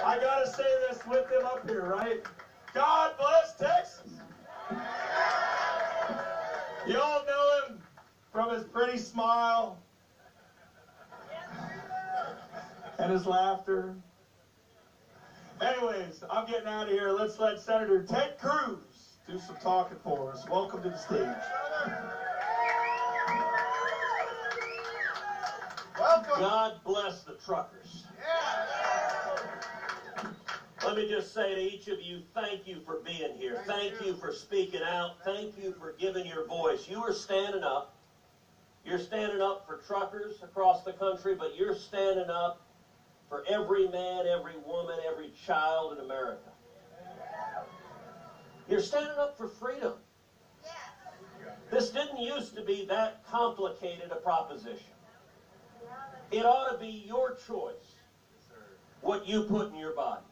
I gotta say this with them up here, right? God bless Texas. You all know him from his pretty smile and his laughter. Anyways, I'm getting out of here. Let's let Senator Ted Cruz do some talking for us. Welcome to the stage. Welcome. God bless the truckers. Let me just say to each of you, thank you for being here. Thank you for speaking out. Thank you for giving your voice. You are standing up. You're standing up for truckers across the country, but you're standing up for every man, every woman, every child in America. You're standing up for freedom. This didn't used to be that complicated a proposition. It ought to be your choice what you put in your body.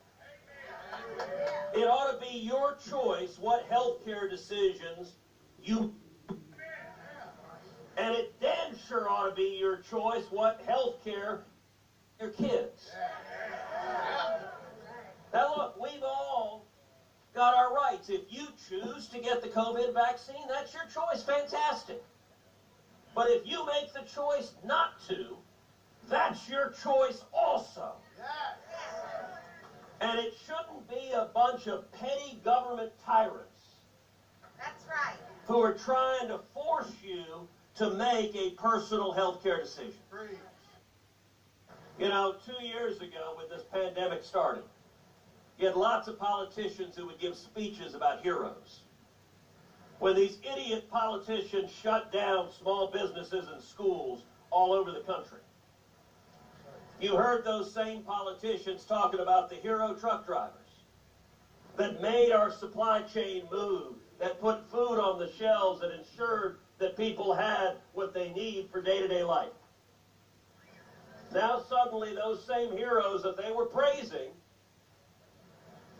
It ought to be your choice what health care decisions you... And it damn sure ought to be your choice what health care your kids. Now look, we've all got our rights. If you choose to get the COVID vaccine, that's your choice. Fantastic. But if you make the choice not to, that's your choice also. And it shouldn't be a bunch of petty government tyrants. That's right. Who are trying to force you to make a personal health care decision. You know, 2 years ago when this pandemic started, you had lots of politicians who would give speeches about heroes. When these idiot politicians shut down small businesses and schools all over the country, you heard those same politicians talking about the hero truck drivers that made our supply chain move, that put food on the shelves, that ensured that people had what they need for day-to-day life. Now suddenly those same heroes that they were praising,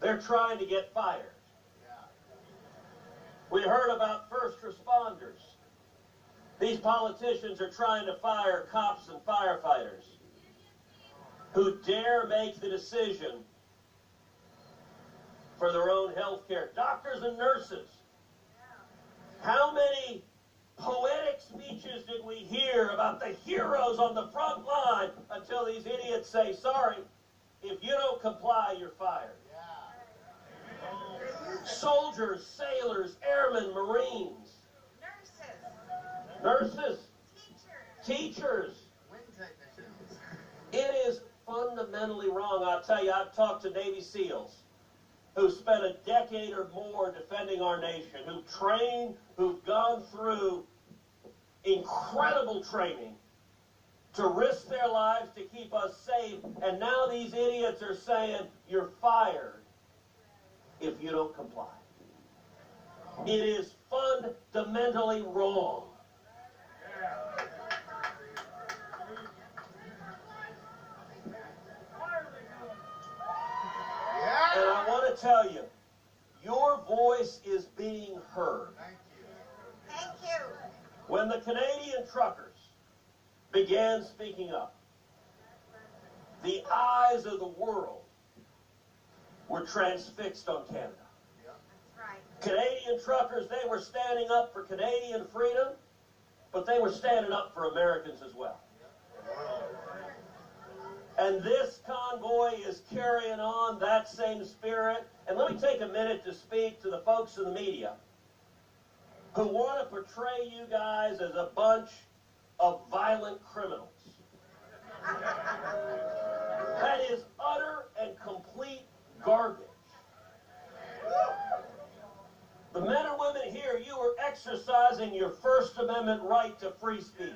they're trying to get fired. We heard about first responders. These politicians are trying to fire cops and firefighters who dare make the decision for their own health care. Doctors and nurses. How many poetic speeches did we hear about the heroes on the front line until these idiots say, sorry, if you don't comply, you're fired. Soldiers, sailors, airmen, Marines. Nurses. Teachers. It is fundamentally wrong. I'll tell you, I've talked to Navy SEALs who spent a decade or more defending our nation, who've trained, who've gone through incredible training to risk their lives to keep us safe, and now these idiots are saying, you're fired if you don't comply. It is fundamentally wrong. And I want to tell you, your voice is being heard. Thank you. When the Canadian truckers began speaking up, the eyes of the world were transfixed on Canada. That's right. Canadian truckers, they were standing up for Canadian freedom, but they were standing up for Americans as well. And this convoy is carrying on that same spirit. And let me take a minute to speak to the folks in the media who want to portray you guys as a bunch of violent criminals. That is utter and complete garbage. The men and women here, you are exercising your First Amendment right to free speech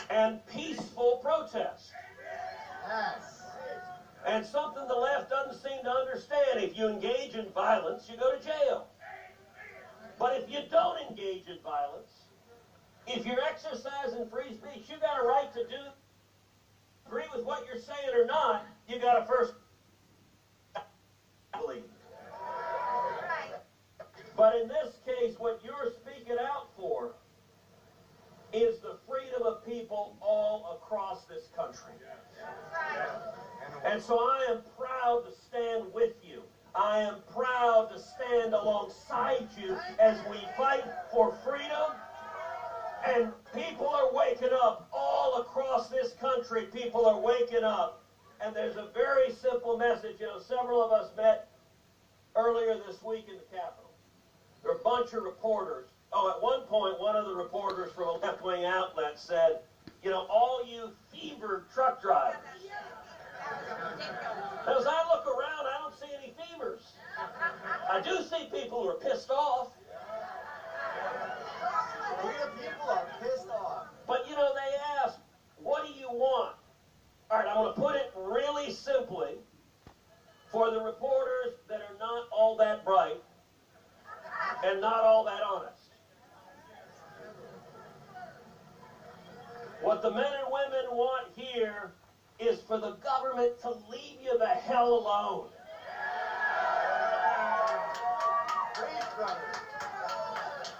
and peaceful protest. And something the left doesn't seem to understand. If you engage in violence, you go to jail. But if you don't engage in violence, if you're exercising free speech, you got a right to agree with what you're saying or not. You got to first believe. But in this case, what you're speaking out for is the freedom of people all across this country. And so I am proud to stand with you. I am proud to stand alongside you as we fight for freedom. And people are waking up all across this country. People are waking up. And there's a very simple message. You know, several of us met earlier this week in the Capitol. There are a bunch of reporters. Oh, at one point, one of the reporters from a left-wing outlet said, you know, all you fevered truck drivers. As I look around, I don't see any fevers. I do see people who are pissed off. People are pissed off. But, you know, they ask, what do you want? All right, I'm going to put it really simply for the reporters that are not all that bright and not all that honest. What the men and women want here is for the government to leave you the hell alone.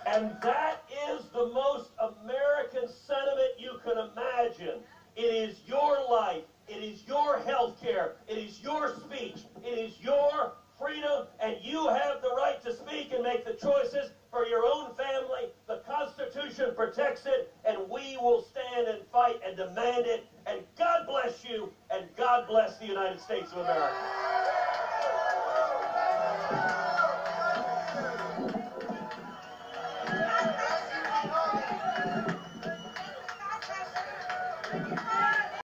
And that is the most American sentiment you can imagine. It is your life. It is your health care. It is your speech. It is your freedom, and you have the right to speak and make the choices for your own family. The Constitution protects it, and we will stand and fight and demand it. And God bless you, and God bless the United States of America.